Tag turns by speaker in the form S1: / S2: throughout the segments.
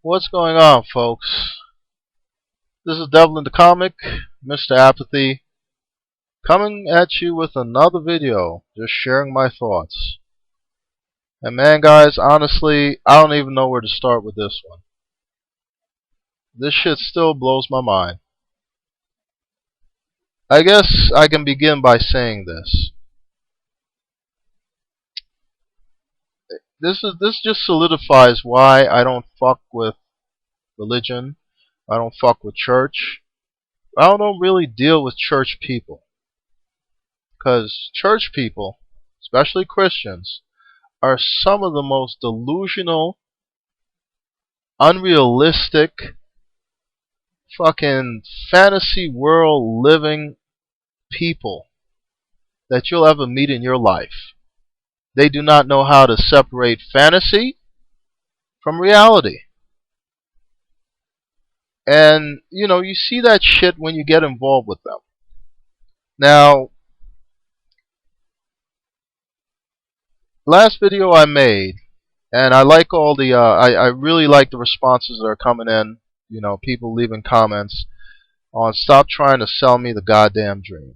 S1: What's going on, folks? This is Devil in the Comic, Mr. Apathy, coming at you with another video, just sharing my thoughts. And man, guys, honestly, I don't even know where to start with this one. This shit still blows my mind. I guess I can begin by saying this. This just solidifies why I don't fuck with religion. I don't fuck with church. I don't really deal with church people. Because church people, especially Christians, are some of the most delusional, unrealistic, fucking fantasy world living people that you'll ever meet in your life. They do not know how to separate fantasy from reality. And, you see that shit when you get involved with them. Now, last video I made, and I like all the, I really like the responses that are coming in. People leaving comments on stop trying to sell me the goddamn dream.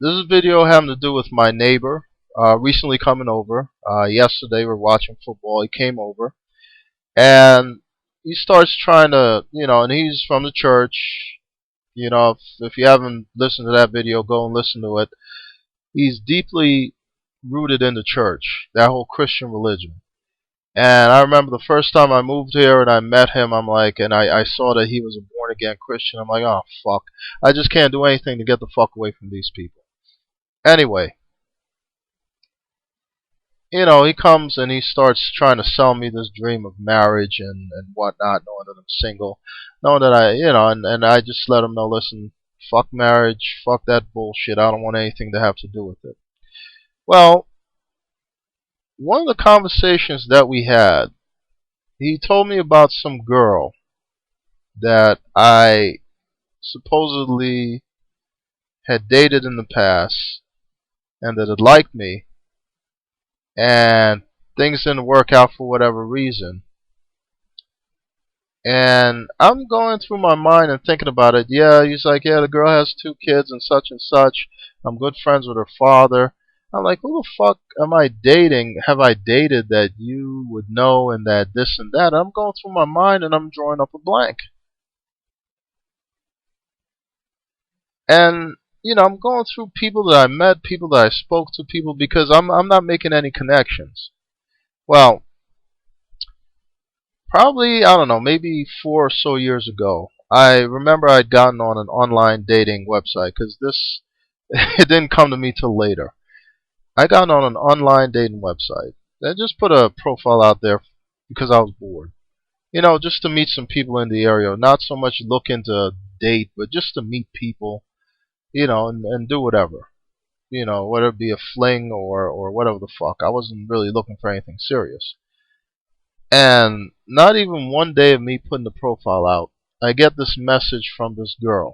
S1: This is a video having to do with my neighbor recently coming over. Yesterday we were watching football. He came over and he starts trying to, and he's from the church. If you haven't listened to that video, go and listen to it. He's deeply rooted in the church, that whole Christian religion. And I remember the first time I moved here and I met him, I'm like, and I saw that he was a born again Christian. I'm like, oh fuck, I just can't do anything to get the fuck away from these people. Anyway, he comes and he starts trying to sell me this dream of marriage and whatnot, knowing that I'm single, knowing that and I just let him know, listen, fuck marriage, fuck that bullshit, I don't want anything to have to do with it. Well, one of the conversations that we had, he told me about some girl that I supposedly had dated in the past and that had liked me, and things didn't work out for whatever reason. And I'm going through my mind and thinking about it. Yeah, he's like, yeah, the girl has 2 kids and such. I'm good friends with her father. I'm like, who the fuck am I dating? Have I dated that you would know and that this and that? I'm going through my mind and I'm drawing up a blank. And I'm going through people that I met, people that I spoke to, people, because I'm not making any connections. Well, probably, I don't know, maybe 4 or so years ago, I remember I'd gotten on an online dating website, because this, it didn't come to me till later. I got on an online dating website. I just put a profile out there because I was bored. Just to meet some people in the area. Not so much looking to date, but just to meet people, and do whatever. Whether it be a fling or whatever the fuck. I wasn't really looking for anything serious. And not even one day of me putting the profile out, I get this message from this girl,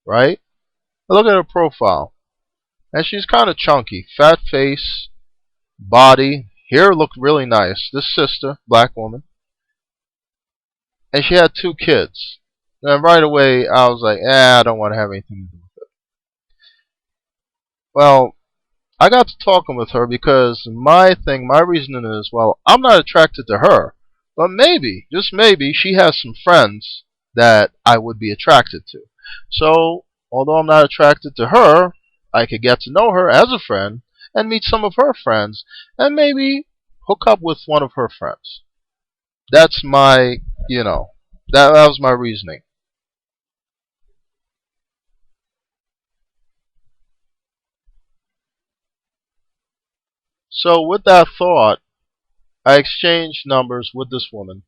S1: right? I look at her profile, and she's kind of chunky, fat face, body, hair looked really nice. This sister, black woman, and she had 2 kids. And right away, I was like, I don't want to have anything to do with it. Well, I got to talking with her because my reasoning is, well, I'm not attracted to her, but maybe, just maybe, she has some friends that I would be attracted to. So, although I'm not attracted to her, I could get to know her as a friend and meet some of her friends and maybe hook up with one of her friends. That's my, that was my reasoning. So, with that thought, I exchanged numbers with this woman,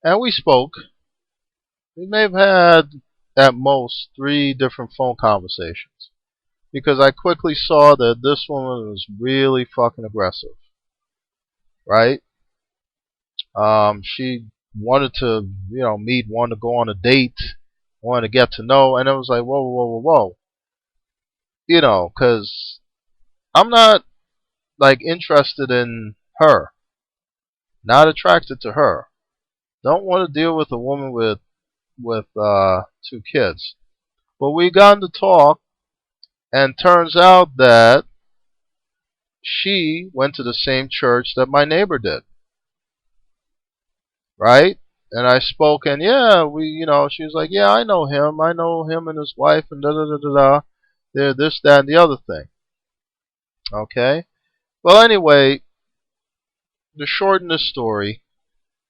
S1: and we spoke. We may have had, at most, 3 different phone conversations. Because I quickly saw that this woman was really fucking aggressive. Right? She wanted to, meet, wanted to go on a date, wanted to get to know, and it was like, whoa, whoa, whoa, whoa. Because I'm not, like, interested in her. Not attracted to her. Don't want to deal with a woman with 2 kids. But we got to talk, and turns out that she went to the same church that my neighbor did, right? And I spoke, and yeah, she was like, yeah, I know him. I know him and his wife, and da da da da da. They're this, that, and the other thing. Okay. Well, anyway, to shorten the story,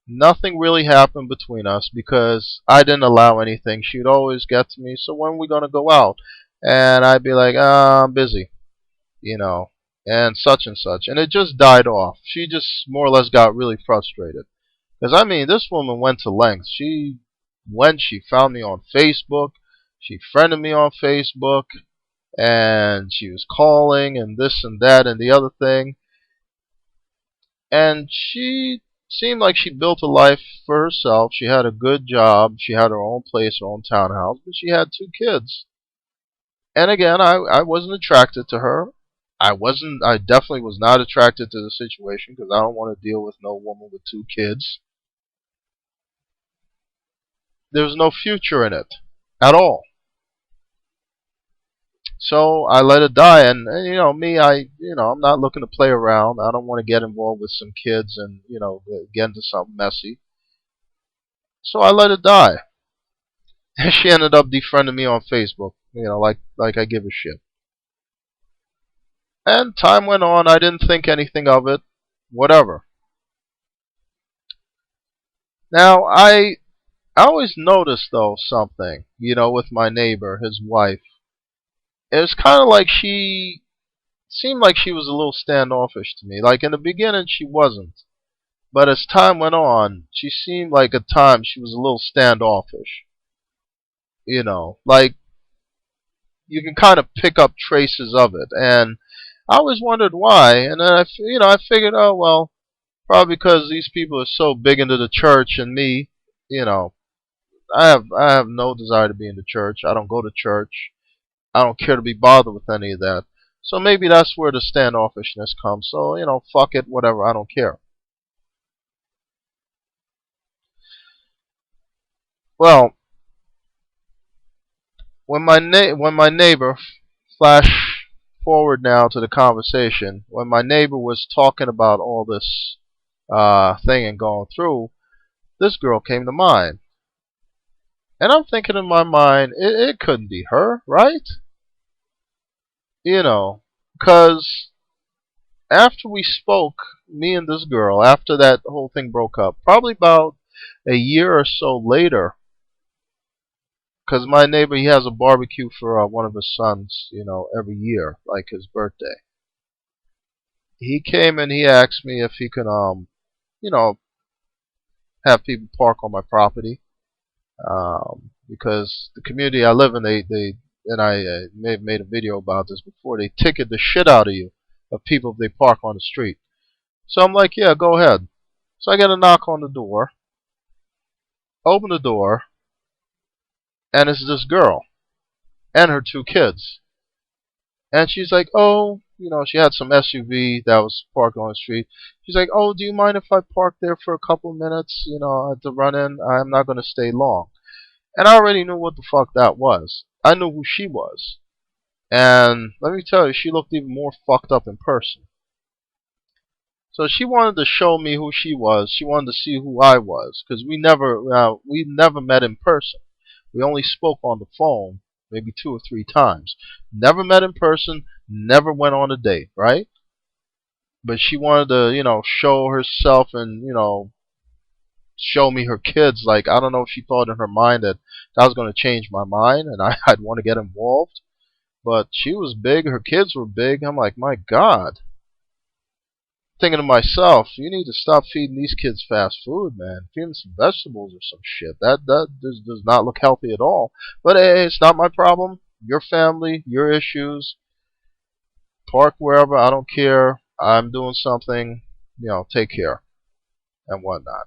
S1: nothing really happened between us because I didn't allow anything. She'd always get to me, so when are we gonna go out? And I'd be like, I'm busy, you know, and such, and it just died off. She just more or less got really frustrated. Because, I mean, this woman went to lengths. She found me on Facebook. She friended me on Facebook. And she was calling and this and that and the other thing. And she seemed like she built a life for herself. She had a good job. She had her own place, her own townhouse. But she had 2 kids. And again, I wasn't attracted to her. I definitely was not attracted to the situation because I don't want to deal with no woman with 2 kids. There's no future in it at all. So I let it die, and me, I'm not looking to play around. I don't want to get involved with some kids and get into something messy. So I let it die. And she ended up defriending me on Facebook. Like I give a shit. And time went on. I didn't think anything of it. Whatever. Now I always noticed though something. With my neighbor, his wife. It was kind of like she seemed like she was a little standoffish to me. Like in the beginning, she wasn't. But as time went on, she seemed like at times she was a little standoffish. Like you can kind of pick up traces of it. And I always wondered why. And then I figured, oh well, probably because these people are so big into the church, and me, you know, I have no desire to be in the church. I don't go to church. I don't care to be bothered with any of that. So maybe that's where the standoffishness comes. So, fuck it, whatever, I don't care. Well, when my neighbor, flash forward now to the conversation, when my neighbor was talking about all this thing and going through, this girl came to mind. And I'm thinking in my mind, it couldn't be her, right? Because after we spoke, me and this girl, after that whole thing broke up, probably about a year or so later, because my neighbor, he has a barbecue for one of his sons, every year, like his birthday. He came and he asked me if he could, you know, have people park on my property, because the community I live in, they and I may have made a video about this before. They ticket the shit out of you of people if they park on the street. So I'm like, yeah, go ahead. So I get a knock on the door, open the door, and it's this girl and her 2 kids. And she's like, oh, she had some SUV that was parked on the street. She's like, oh, do you mind if I park there for a couple of minutes, to run in? I'm not going to stay long. And I already knew what the fuck that was. I knew who she was. And let me tell you, she looked even more fucked up in person. So she wanted to show me who she was. She wanted to see who I was, because we never met in person. We only spoke on the phone maybe 2 or 3 times. Never met in person. Never went on a date, right? But she wanted to, show herself and show me her kids. Like, I don't know if she thought in her mind that was going to change my mind and I'd want to get involved. But she was big. Her kids were big. I'm like, my God. Thinking to myself, you need to stop feeding these kids fast food, man. Feed them some vegetables or some shit. That does not look healthy at all. But hey, it's not my problem. Your family, your issues. Park wherever. I don't care. I'm doing something. Take care and whatnot.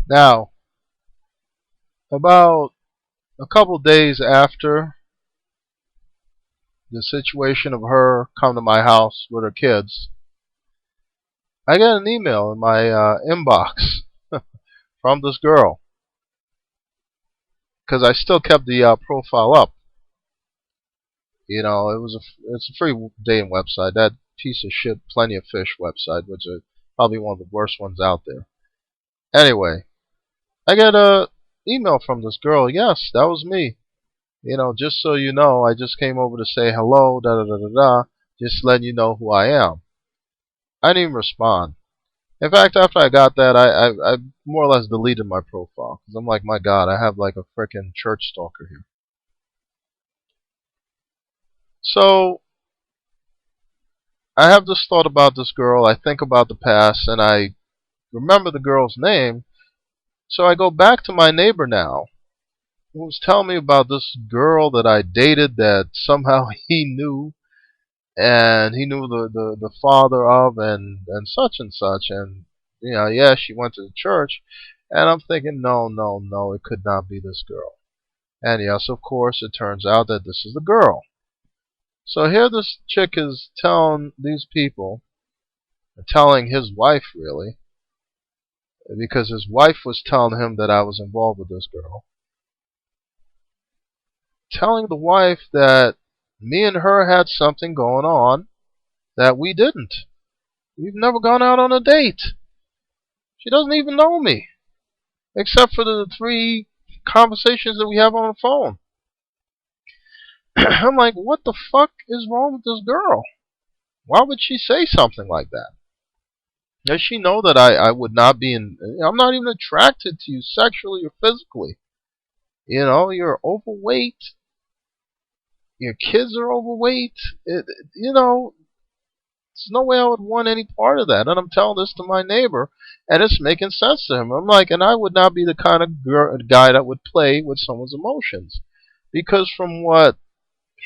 S1: Now, about a couple days after the situation of her come to my house with her kids, I get an email in my inbox from this girl, because I still kept the profile up. It's a free dating website. That piece of shit, Plenty of Fish website, which is probably one of the worst ones out there. Anyway, I get a email from this girl. Yes, that was me. Just so you know, I just came over to say hello, da da da da da. Just letting you know who I am. I didn't even respond. In fact, after I got that, I more or less deleted my profile because I'm like, my God, I have like a frickin' church stalker here. So I have this thought about this girl. I think about the past, and I remember the girl's name. So I go back to my neighbor now, who was telling me about this girl that I dated that somehow he knew, and he knew the father of, and such and such. And yeah, she went to the church. And I'm thinking, no, no, no, it could not be this girl. And yes, of course, it turns out that this is the girl. So here this chick is telling these people, telling his wife really, because his wife was telling him that I was involved with this girl, telling the wife that me and her had something going on that we didn't. We've never gone out on a date. She doesn't even know me, except for the 3 conversations that we have on the phone. I'm like, what the fuck is wrong with this girl? Why would she say something like that? Does she know that I would not be I'm not even attracted to you sexually or physically. You're overweight. Your kids are overweight. There's no way I would want any part of that. And I'm telling this to my neighbor, and it's making sense to him. I'm like, and I would not be the kind of guy that would play with someone's emotions. Because from what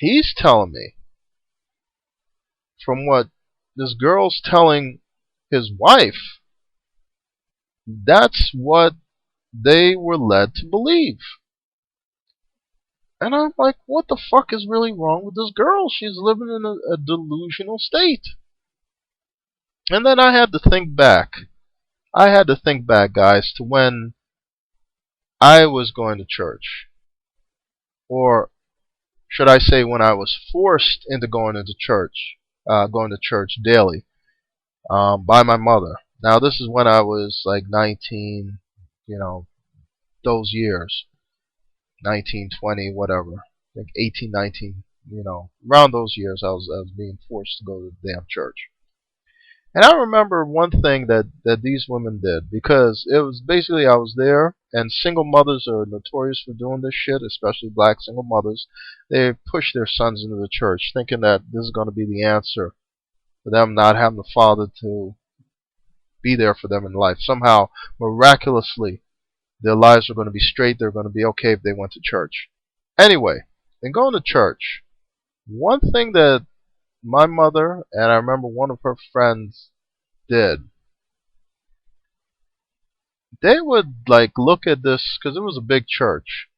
S1: he's telling me, from what this girl's telling his wife, that's what they were led to believe. And I'm like, what the fuck is really wrong with this girl? She's living in a delusional state. And then I had to think back. Guys, to when I was going to church. Or should I say when I was forced into going to church daily by my mother. Now, this is when I was like 19, those years. 19, 20, whatever. I think 18, 19, around those years I was being forced to go to the damn church. And I remember one thing that these women did, because it was basically I was there, and single mothers are notorious for doing this shit, especially black single mothers. They push their sons into the church thinking that this is going to be the answer for them not having the father to be there for them in life. Somehow, miraculously, their lives are going to be straight. They're going to be okay if they went to church. Anyway, in going to church, one thing that my mother and I remember one of her friends did, they would like look at this, because it was a big church.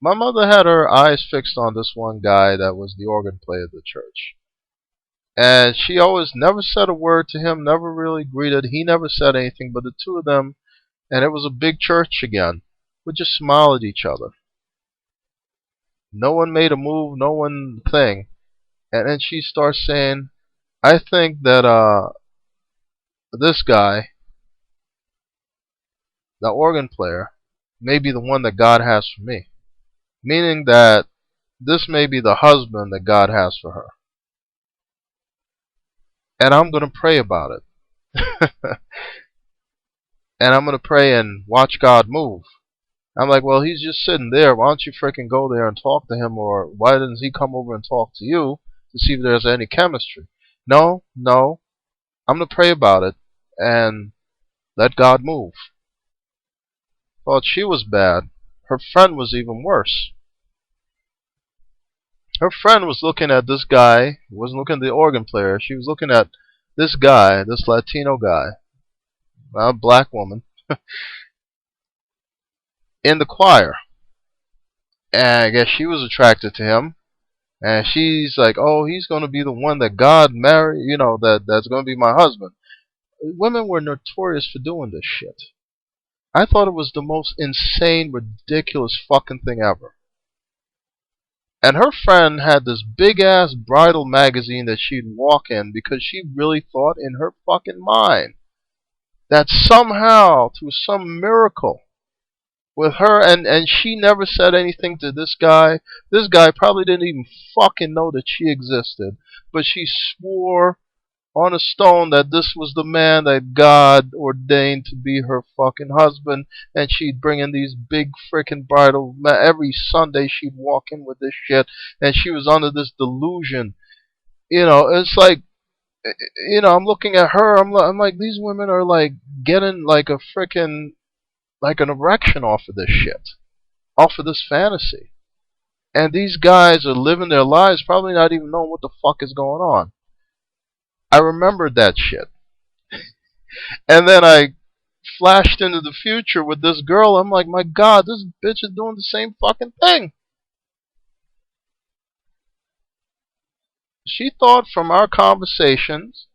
S1: My mother had her eyes fixed on this one guy that was the organ player of the church. And she always never said a word to him, never really greeted. He never said anything, but the two of them, and it was a big church again, would just smile at each other. No one made a move, no one thing. And then she starts saying, I think that this guy, the organ player, may be the one that God has for me. Meaning that this may be the husband that God has for her. And I'm going to pray about it. And I'm going to pray and watch God move. I'm like, well, he's just sitting there. Why don't you freaking go there and talk to him? Or why doesn't he come over and talk to you to see if there's any chemistry? No. I'm going to pray about it and let God move. Thought she was bad. Her friend was even worse. Her friend was looking at this guy. Wasn't looking at the organ player. She was looking at this guy, this Latino guy, a black woman, in the choir. And I guess she was attracted to him. And she's like, oh, he's going to be the one that God married, that's going to be my husband. Women were notorious for doing this shit. I thought it was the most insane, ridiculous fucking thing ever. And her friend had this big ass bridal magazine that she'd walk in because she really thought in her fucking mind that somehow, through some miracle, with her, and she never said anything to this guy. This guy probably didn't even fucking know that she existed. But she swore on a stone that this was the man that God ordained to be her fucking husband, and she'd bring in these big freaking bridal. Every Sunday she'd walk in with this shit, and she was under this delusion. It's like, I'm looking at her. I'm like, these women are like getting like a freaking like an erection off of this shit, off of this fantasy. And these guys are living their lives probably not even knowing what the fuck is going on. I remembered that shit. And then I flashed into the future with this girl. I'm like, my God, this bitch is doing the same fucking thing. She thought from our conversations,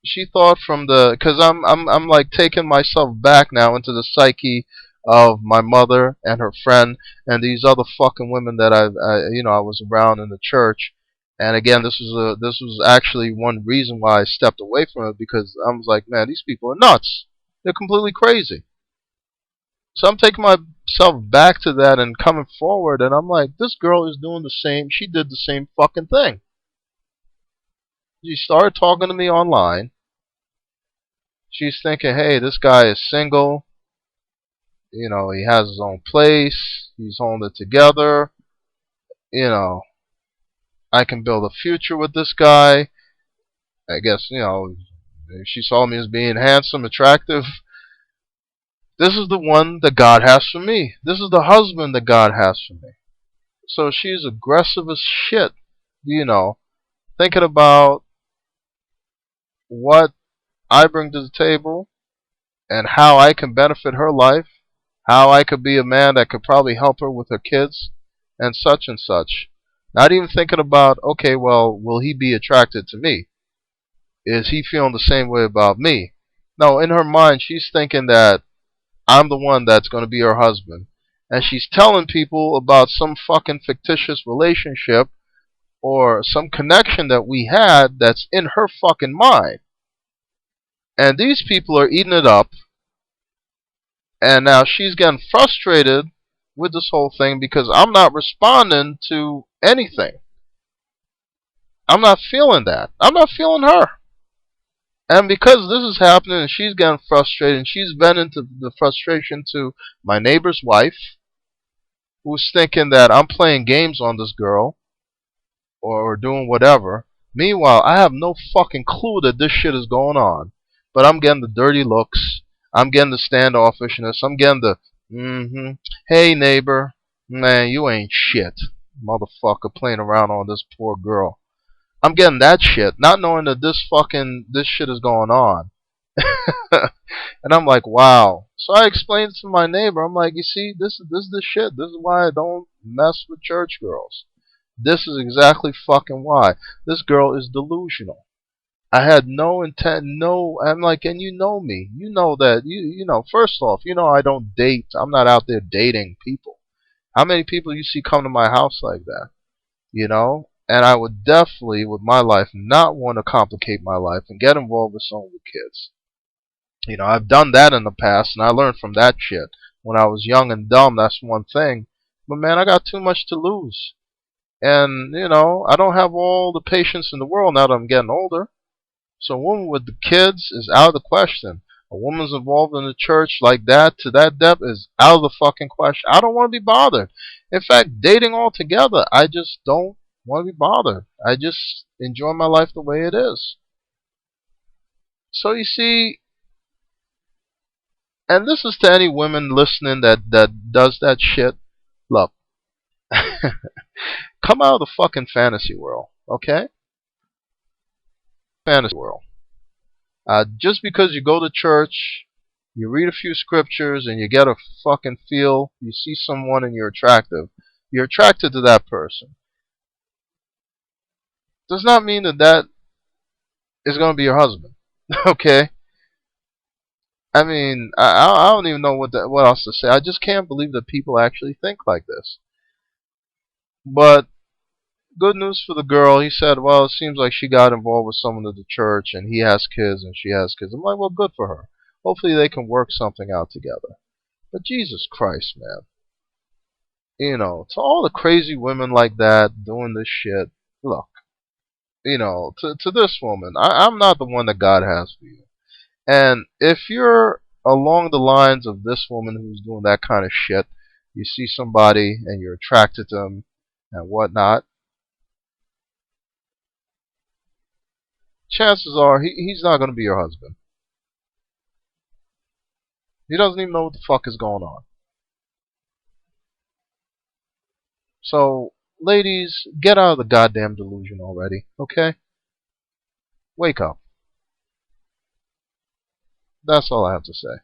S1: she thought from the, because I'm like taking myself back now into the psyche of my mother and her friend and these other fucking women that I was around in the church. And again, this was actually one reason why I stepped away from it, because I was like, man, these people are nuts. They're completely crazy. So I'm taking myself back to that and coming forward, and I'm like, this girl is doing the same. She did the same fucking thing. She started talking to me online. She's thinking, hey, this guy is single. He has his own place. He's holding it together. I can build a future with this guy. I guess, she saw me as being handsome, attractive. This is the one that God has for me. This is the husband that God has for me. So she's aggressive as shit, thinking about what I bring to the table and how I can benefit her life, how I could be a man that could probably help her with her kids and such and such. Not even thinking about, okay, well, will he be attracted to me? Is he feeling the same way about me? No, in her mind, she's thinking that I'm the one that's going to be her husband. And she's telling people about some fucking fictitious relationship or some connection that we had that's in her fucking mind. And these people are eating it up. And now she's getting frustrated with this whole thing because I'm not responding to anything. I'm not feeling that. I'm not feeling her. And because this is happening and she's getting frustrated, and she's venting the frustration to my neighbor's wife, who's thinking that I'm playing games on this girl or doing whatever. Meanwhile, I have no fucking clue that this shit is going on. But I'm getting the dirty looks. I'm getting the standoffishness. I'm getting the, hey neighbor, man, you ain't shit, motherfucker, playing around on this poor girl. I'm getting that shit, not knowing that this shit is going on. And I'm like, wow. So I explained to my neighbor, I'm like, you see, this is the shit. This is why I don't mess with church girls. This is exactly fucking why. This girl is delusional. I had no intent, I'm like, and you know me. You know that, first off, I don't date. I'm not out there dating people. How many people you see come to my house like that? And I would definitely, with my life, not want to complicate my life and get involved with someone with kids. I've done that in the past, and I learned from that shit. When I was young and dumb, that's one thing. But man, I got too much to lose. And, I don't have all the patience in the world now that I'm getting older. So a woman with the kids is out of the question. A woman's involved in the church like that, to that depth, is out of the fucking question. I don't want to be bothered. In fact, dating altogether, I just don't want to be bothered. I just enjoy my life the way it is. So you see, and this is to any women listening that does that shit. Look, come out of the fucking fantasy world, okay? Fantasy world. Just because you go to church You read a few scriptures and you get a fucking feel. You see someone and you're attractive. You're attracted to that person. Does not mean that that is going to be your husband. Okay? I mean, I don't even know what else to say. I just can't believe that people actually think like this. But good news for the girl. He said, well, it seems like she got involved with someone at the church and he has kids and she has kids. I'm like, well, good for her. Hopefully they can work something out together. But Jesus Christ, man. You know, to all the crazy women like that doing this shit, look, you know, to this woman, I'm not the one that God has for you. And if you're along the lines of this woman who's doing that kind of shit, you see somebody and you're attracted to them and whatnot, chances are he's not going to be your husband. He doesn't even know what the fuck is going on. So, ladies, get out of the goddamn delusion already, okay? Wake up. That's all I have to say.